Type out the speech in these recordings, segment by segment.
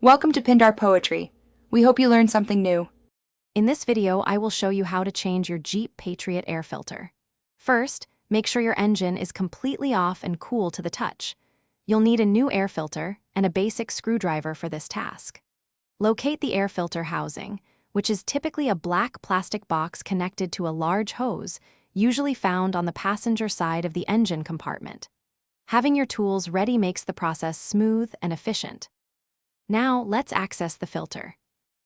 Welcome to Pindar Poetry. We hope you learned something new. In this video, I will show you how to change your Jeep Patriot air filter. First, make sure your engine is completely off and cool to the touch. You'll need a new air filter and a basic screwdriver for this task. Locate the air filter housing, which is typically a black plastic box connected to a large hose, usually found on the passenger side of the engine compartment. Having your tools ready makes the process smooth and efficient. Now, let's access the filter.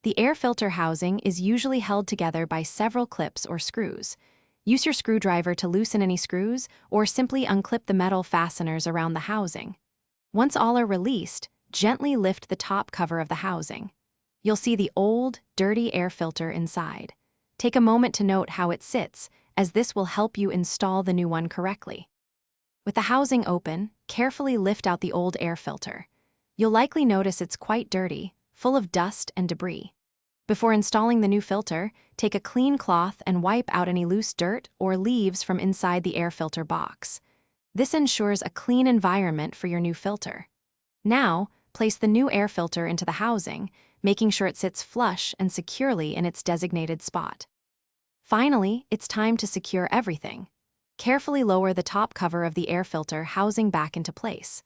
The air filter housing is usually held together by several clips or screws. Use your screwdriver to loosen any screws or simply unclip the metal fasteners around the housing. Once all are released, gently lift the top cover of the housing. You'll see the old, dirty air filter inside. Take a moment to note how it sits, as this will help you install the new one correctly. With the housing open, carefully lift out the old air filter. You'll likely notice it's quite dirty, full of dust and debris. Before installing the new filter, take a clean cloth and wipe out any loose dirt or leaves from inside the air filter box. This ensures a clean environment for your new filter. Now, place the new air filter into the housing, making sure it sits flush and securely in its designated spot. Finally, it's time to secure everything. Carefully lower the top cover of the air filter housing back into place.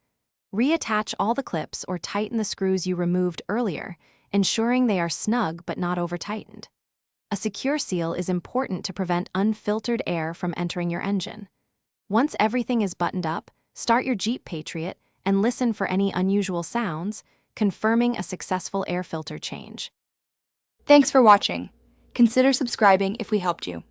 Reattach all the clips or tighten the screws you removed earlier, ensuring they are snug but not over-tightened. A secure seal is important to prevent unfiltered air from entering your engine. Once everything is buttoned up, start your Jeep Patriot and listen for any unusual sounds, confirming a successful air filter change. Thanks for watching. Consider subscribing if we helped you.